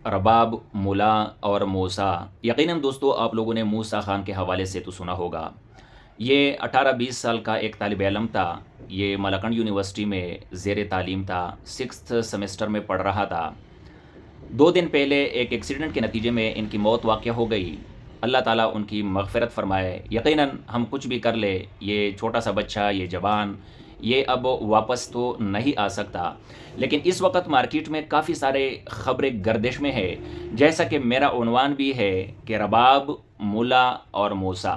रबाब, मुला और मूसा। यकीनन दोस्तों आप लोगों ने मूसा खान के हवाले से तो सुना होगा। ये 18-20 साल का एक तालिब इल्म था। ये मलकंड यूनिवर्सिटी में ज़ेर तालीम था, 6th सेमेस्टर में पढ़ रहा था। 2 दिन पहले एक एक्सीडेंट के नतीजे में इनकी मौत वाक़या हो गई। अल्लाह ताला उनकी मग़फ़िरत फ़रमाए। यकीनन हम कुछ भी कर ले, ये छोटा सा बच्चा, ये जवान, ये अब वापस तो नहीं आ सकता। लेकिन इस वक्त मार्केट में काफ़ी सारे ख़बरें गर्दिश में है, जैसा कि मेरा उन्वान भी है कि रबाब, मुला और मूसा।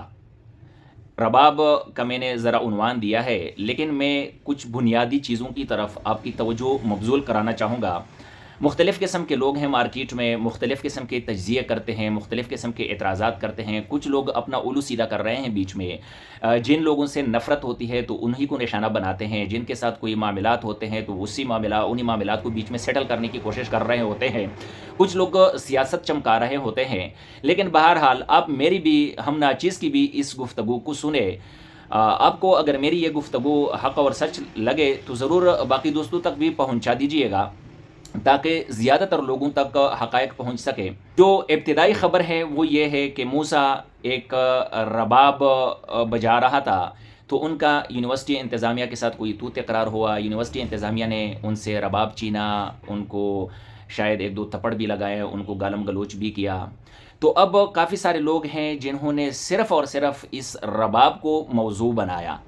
रबाब का मैंने ज़रा उन्वान दिया है, लेकिन मैं कुछ बुनियादी चीज़ों की तरफ आपकी तवज्जो मबज़ूल कराना चाहूँगा। मुख्तलिफ़ किस्म के लोग हैं मार्केट में, मुख्तलिफ़ किस्म के तज्ज़िये करते हैं, मुख्तलिफ़ किस्म के एतराज़ात करते हैं। कुछ लोग अपना उलू सीधा कर रहे हैं बीच में। जिन लोगों से नफ़रत होती है तो उन्हीं को निशाना बनाते हैं, जिनके साथ कोई मामलात होते हैं तो उन्हीं मामलात को बीच में सेटल करने की कोशिश कर रहे होते हैं। कुछ लोग सियासत चमका रहे होते हैं। लेकिन बहरहाल आप मेरी भी, हम नाचीज़ की भी इस गुफ्तगू को सुने। आपको अगर मेरी ये गुफ्तगू हक़ और सच लगे तो ज़रूर बाकी दोस्तों तक भी पहुँचा दीजिएगा, ताकि ज़्यादातर लोगों तक हक़ाइक़ पहुँच सके। जो इब्तिदाई ख़बर है वो ये है कि मूसा एक रबाब बजा रहा था, तो उनका यूनिवर्सिटी इंतज़ामिया के साथ कोई तूत इक़रार हुआ। यूनिवर्सिटी इंतज़ामिया ने उनसे रबाब छीना, उनको शायद 1-2 थप्पड़ भी लगाए, उनको गालम गलोच भी किया। तो अब काफ़ी सारे लोग हैं जिन्होंने सिर्फ़ और सिर्फ़ इस रबाब को मौज़ू बनाया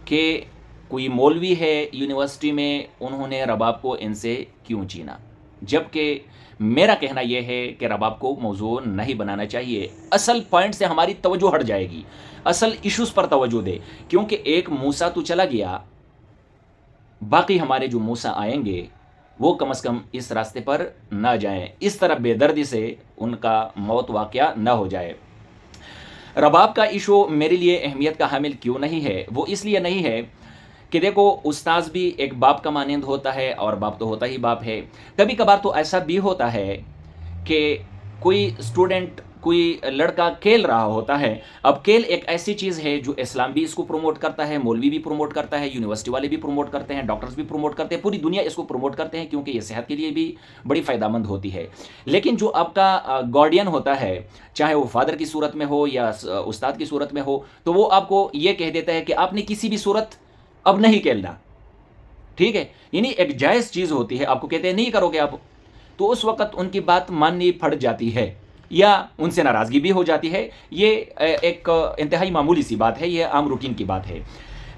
कि कोई मौलवी है यूनिवर्सिटी में, उन्होंने रबाब को इनसे क्यों छीना। जबकि मेरा कहना यह है कि रबाब को मौज़ू नहीं बनाना चाहिए। असल पॉइंट से हमारी तवज्जो हट जाएगी, असल इश्यूज़ पर तवज्जो दे, क्योंकि एक मूसा तो चला गया, बाकी हमारे जो मूसा आएंगे वो कम से कम इस रास्ते पर ना जाएं, इस तरह बेदर्दी से उनका मौत वाक़या ना हो जाए। रबाब का इशू मेरे लिए अहमियत का हामिल क्यों नहीं है? वो इसलिए नहीं है कि देखो, उस्ताद भी एक बाप का मानंद होता है और बाप तो होता ही बाप है। कभी कभार तो ऐसा भी होता है कि कोई स्टूडेंट, कोई लड़का खेल रहा होता है। अब खेल एक ऐसी चीज़ है जो इस्लाम भी इसको प्रमोट करता है, मौलवी भी प्रमोट करता है, यूनिवर्सिटी वाले भी प्रमोट करते हैं, डॉक्टर्स भी प्रमोट करते हैं, पूरी दुनिया इसको प्रमोट करते हैं, क्योंकि ये सेहत के लिए भी बड़ी फ़ायदेमंद होती है। लेकिन जो आपका गार्डियन होता है, चाहे वो फादर की सूरत में हो या उस्ताद की सूरत में हो, तो वो आपको ये कह देता है कि आपने किसी भी सूरत अब नहीं खेलना, ठीक है। यानी एक जायज़ चीज़ होती है, आपको कहते हैं नहीं करोगे आप, तो उस वक़्त उनकी बात माननी पड़ जाती है या उनसे नाराज़गी भी हो जाती है। ये एक इंतहाई मामूली सी बात है, ये आम रूटीन की बात है।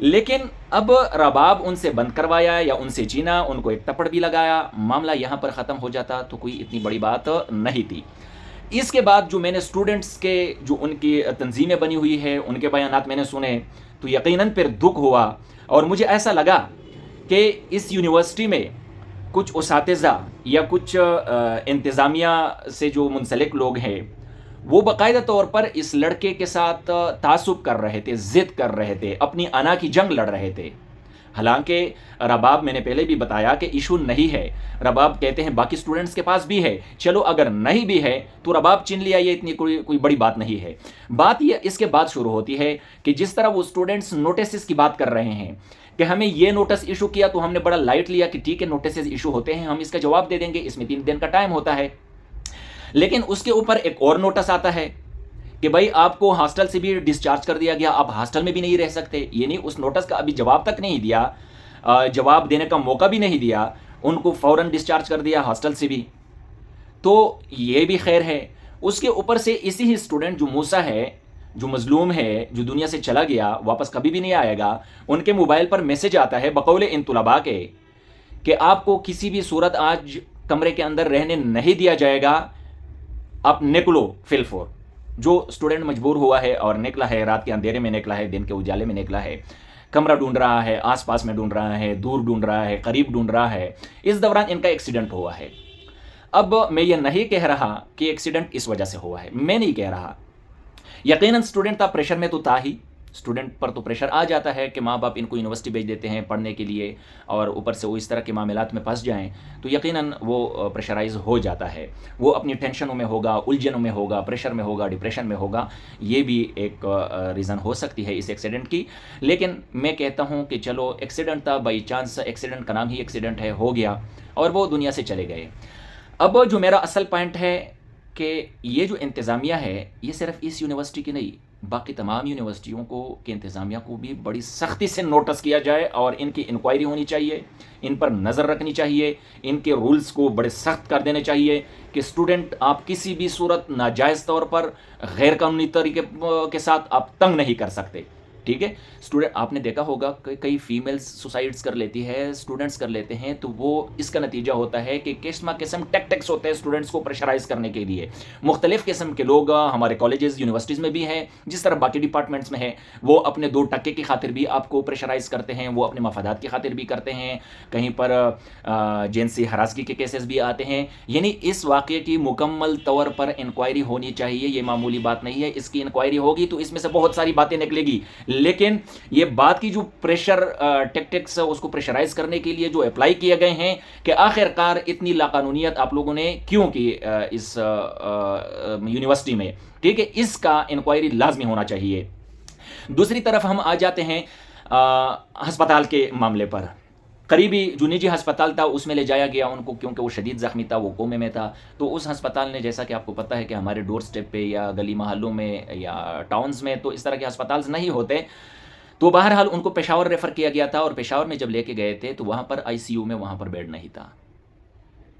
लेकिन अब रबाब उनसे बंद करवाया या उनसे छीना, उनको एक थप्पड़ भी लगाया, मामला यहाँ पर ख़त्म हो जाता तो कोई इतनी बड़ी बात नहीं थी। इसके बाद जो मैंने स्टूडेंट्स के जो उनकी तंजीमें बनी हुई है, उनके बयानात मैंने सुने, तो यकीनन फिर दुख हुआ और मुझे ऐसा लगा कि इस यूनिवर्सिटी में कुछ उसातिज़ा या कुछ इंतज़ामिया से जो मुंसलिक लोग हैं, वो बाकायदा तौर पर इस लड़के के साथ तासुब कर रहे थे, ज़िद कर रहे थे, अपनी अना की जंग लड़ रहे थे। हालांकि रबाब, मैंने पहले भी बताया कि इशू नहीं है। रबाब कहते हैं बाकी स्टूडेंट्स के पास भी है, चलो अगर नहीं भी है तो रबाब चिन लिया, ये इतनी कोई बड़ी बात नहीं है। बात ये इसके बाद शुरू होती है कि जिस तरह वो स्टूडेंट्स नोटिस की बात कर रहे हैं कि हमें ये नोटिस इशू किया तो हमने बड़ा लाइट लिया कि ठीक है, नोटिस इशू होते हैं, हम इसका जवाब दे देंगे, इसमें 3 दिन का टाइम होता है। लेकिन उसके ऊपर एक और नोटिस आता है कि भाई आपको हॉस्टल से भी डिस्चार्ज कर दिया गया, आप हॉस्टल में भी नहीं रह सकते। ये नहीं, उस नोटिस का अभी जवाब तक नहीं दिया, जवाब देने का मौका भी नहीं दिया, उनको फ़ौरन डिस्चार्ज कर दिया हॉस्टल से भी। तो ये भी खैर है। उसके ऊपर से इसी ही स्टूडेंट जो मूसा है, जो मजलूम है, जो दुनिया से चला गया, वापस कभी भी नहीं आएगा, उनके मोबाइल पर मैसेज आता है बकौल इन तुलबा के कि आपको किसी भी सूरत आज कमरे के अंदर रहने नहीं दिया जाएगा, आप निकलो फिलफोर। जो स्टूडेंट मजबूर हुआ है और निकला है, रात के अंधेरे में निकला है, दिन के उजाले में निकला है, कमरा ढूंढ रहा है, आसपास में ढूंढ रहा है, दूर ढूंढ रहा है, करीब ढूंढ रहा है, इस दौरान इनका एक्सीडेंट हुआ है। अब मैं ये नहीं कह रहा कि एक्सीडेंट इस वजह से हुआ है, मैं नहीं कह रहा। यकीनन स्टूडेंट था, प्रेशर में तो था ही, स्टूडेंट पर तो प्रेशर आ जाता है कि माँ बाप इनको यूनिवर्सिटी भेज देते हैं पढ़ने के लिए, और ऊपर से वो इस तरह के मामलात में फंस जाएं तो यकीनन वो प्रेशराइज हो जाता है। वो अपनी टेंशनों में होगा, उलझनों में होगा, प्रेशर में होगा, डिप्रेशन में होगा। ये भी एक रीज़न हो सकती है इस एक्सीडेंट की। लेकिन मैं कहता हूँ कि चलो एक्सीडेंट था, बाई चांस एक्सीडेंट का नाम ही एक्सीडेंट है, हो गया और वो दुनिया से चले गए। اب جو میرا اصل پوائنٹ ہے کہ یہ جو انتظامیہ ہے یہ صرف اس یونیورسٹی کی نہیں، باقی تمام یونیورسٹیوں کو کے انتظامیہ کو بھی بڑی سختی سے نوٹس کیا جائے اور ان کی انکوائری ہونی چاہیے، ان پر نظر رکھنی چاہیے، ان کے رولز کو بڑے سخت کر دینے چاہیے کہ اسٹوڈنٹ آپ کسی بھی صورت ناجائز طور پر غیر قانونی طریقے کے ساتھ آپ تنگ نہیں کر سکتے، ٹھیک ہے. اسٹوڈنٹ آپ نے دیکھا ہوگا کہ کئی فیمیلز سوسائڈس کر لیتی ہے، اسٹوڈنٹس کر لیتے ہیں، تو وہ اس کا نتیجہ ہوتا ہے کہ قسم ٹیکٹکس ہوتے ہیں اسٹوڈنٹس کو پریشرائز کرنے کے لیے. مختلف قسم کے لوگ ہمارے کالجز یونیورسٹیز میں بھی ہیں، جس طرح باقی ڈپارٹمنٹس میں ہیں، وہ اپنے 2% کی خاطر بھی آپ کو پریشرائز کرتے ہیں، وہ اپنے مفادات کی خاطر بھی کرتے ہیں. کہیں پر جنسی ہراسگی کے کیسز بھی آتے ہیں. یعنی اس واقعے کی مکمل طور پر انکوائری ہونی چاہیے، یہ معمولی بات نہیں ہے. اس کی انکوائری ہوگی تو اس میں سے بہت ساری باتیں نکلے گی، لیکن یہ بات کی جو پریشر ٹیکٹکس اس کو پریشرائز کرنے کے لیے جو اپلائی کیے گئے ہیں کہ آخر کار اتنی لاقانونیت آپ لوگوں نے کیوں کی اس یونیورسٹی میں، ٹھیک ہے، اس کا انکوائری لازمی ہونا چاہیے. دوسری طرف ہم آ جاتے ہیں ہسپتال کے معاملے پر. قریبی جو نجی ہسپتال تھا اس میں لے جایا گیا ان کو، کیونکہ وہ شدید زخمی تھا، وہ کومے میں تھا. تو اس ہسپتال نے، جیسا کہ آپ کو پتہ ہے کہ ہمارے ڈور سٹیپ پہ یا گلی محلوں میں یا ٹاؤنز میں تو اس طرح کے ہسپتالز نہیں ہوتے، تو بہرحال ان کو پشاور ریفر کیا گیا تھا. اور پشاور میں جب لے کے گئے تھے تو وہاں پر آئی سی یو میں وہاں پر بیڈ نہیں تھا.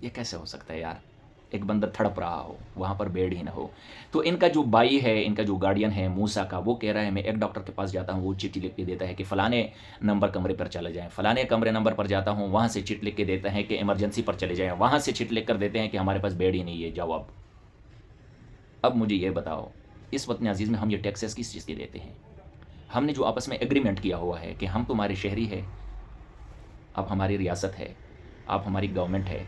یہ کیسے ہو سکتا ہے یار؟ ایک بندہ تھڑپ رہا ہو، وہاں پر بیڈ ہی نہ ہو. تو ان کا جو بائی ہے، ان کا جو گارڈین ہے موسیٰ کا، وہ کہہ رہا ہے میں ایک ڈاکٹر کے پاس جاتا ہوں، وہ چٹھی لکھ کے دیتا ہے کہ فلانے نمبر کمرے پر چلے جائیں، فلانے کمرے نمبر پر جاتا ہوں، وہاں سے چٹ لکھ کے دیتا ہے کہ ایمرجنسی پر چلے جائیں، وہاں سے چٹ لکھ کر دیتے ہیں کہ ہمارے پاس بیڈ ہی نہیں ہے، جاؤ. اب مجھے یہ بتاؤ، اس وطن عزیز میں ہم یہ ٹیکسز کس چیز کے دیتے ہیں؟ ہم نے جو آپس میں ایگریمنٹ کیا ہوا ہے کہ ہم تمہارے شہری ہے، اب ہماری ریاست ہے، آپ ہماری گورنمنٹ ہے،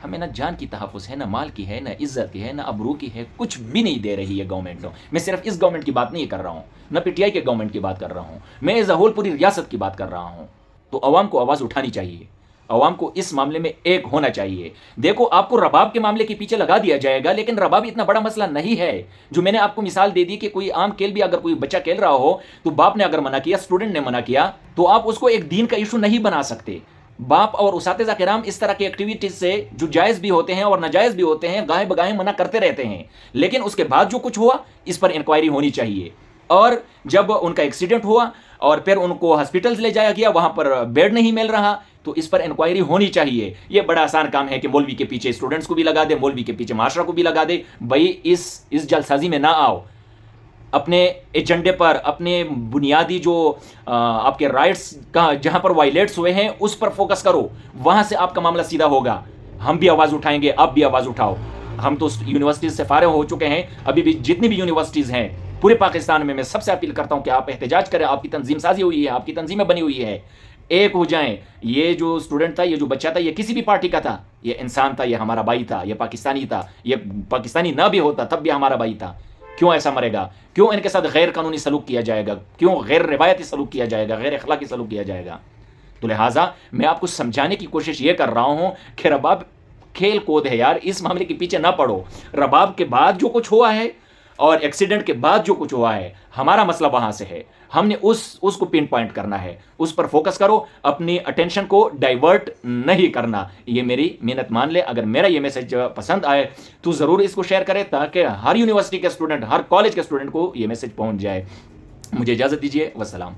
ہمیں نہ جان کی تحفظ ہے، نہ مال کی ہے، نہ عزت کی ہے، نہ ابرو کی ہے، کچھ بھی نہیں دے رہی ہے گورنمنٹ. میں صرف اس گورنمنٹ کی بات نہیں کر رہا ہوں، نہ پی ٹی آئی کے گورنمنٹ کی بات کر رہا ہوں، میں ایز اے ہول پوری ریاست کی بات کر رہا ہوں. تو عوام کو آواز اٹھانی چاہیے، عوام کو اس معاملے میں ایک ہونا چاہیے. دیکھو آپ کو رباب کے معاملے کے پیچھے لگا دیا جائے گا، لیکن رباب اتنا بڑا مسئلہ نہیں ہے. جو میں نے آپ کو مثال دے دی کہ کوئی عام کھیل بھی اگر کوئی بچہ کھیل رہا ہو تو باپ نے اگر منع کیا، اسٹوڈنٹ نے منع کیا، تو آپ اس کو ایک دین کا ایشو نہیں بنا سکتے. باپ اور اساتذہ کرام اس طرح کی ایکٹیویٹیز سے جو جائز بھی ہوتے ہیں اور ناجائز بھی ہوتے ہیں، گاہے بگاہے منع کرتے رہتے ہیں، لیکن اس کے بعد جو کچھ ہوا اس پر انکوائری ہونی چاہیے. اور جب ان کا ایکسیڈنٹ ہوا اور پھر ان کو ہاسپٹلز لے جایا گیا، وہاں پر بیڈ نہیں مل رہا، تو اس پر انکوائری ہونی چاہیے. یہ بڑا آسان کام ہے کہ مولوی کے پیچھے اسٹوڈنٹس کو بھی لگا دے، مولوی کے پیچھے معاشرہ کو بھی لگا دے. بھائی اس جل سازی میں نہ آؤ، اپنے ایجنڈے پر، اپنے بنیادی جو آپ کے رائٹس کا جہاں پر وائلیٹس ہوئے ہیں اس پر فوکس کرو، وہاں سے آپ کا معاملہ سیدھا ہوگا. ہم بھی آواز اٹھائیں گے، آپ بھی آواز اٹھاؤ. ہم تو یونیورسٹیز سے فارغ ہو چکے ہیں، ابھی بھی جتنی بھی یونیورسٹیز ہیں پورے پاکستان میں سب سے اپیل کرتا ہوں کہ آپ احتجاج کریں. آپ کی تنظیم سازی ہوئی ہے، آپ کی تنظیمیں بنی ہوئی ہے، ایک ہو جائیں. یہ جو اسٹوڈنٹ تھا، یہ جو بچہ تھا، یہ کسی بھی پارٹی کا تھا، یہ انسان تھا، یہ ہمارا بھائی تھا، یہ پاکستانی تھا. یہ پاکستانی نہ بھی ہوتا تب بھی ہمارا بھائی تھا. کیوں ایسا مرے گا؟ کیوں ان کے ساتھ غیر قانونی سلوک کیا جائے گا؟ کیوں غیر روایتی سلوک کیا جائے گا، غیر اخلاقی سلوک کیا جائے گا؟ تو لہٰذا میں آپ کو سمجھانے کی کوشش یہ کر رہا ہوں کہ رباب کھیل کود ہے یار، اس معاملے کے پیچھے نہ پڑو. رباب کے بعد جو کچھ ہوا ہے اور ایکسیڈنٹ کے بعد جو کچھ ہوا ہے، ہمارا مسئلہ وہاں سے ہے. ہم نے اس کو پن پوائنٹ کرنا ہے، اس پر فوکس کرو، اپنی اٹینشن کو ڈائیورٹ نہیں کرنا. یہ میری محنت مان لے. اگر میرا یہ میسج پسند آئے تو ضرور اس کو شیئر کرے تاکہ ہر یونیورسٹی کے اسٹوڈنٹ، ہر کالج کے اسٹوڈنٹ کو یہ میسج پہنچ جائے. مجھے اجازت دیجیے، والسلام.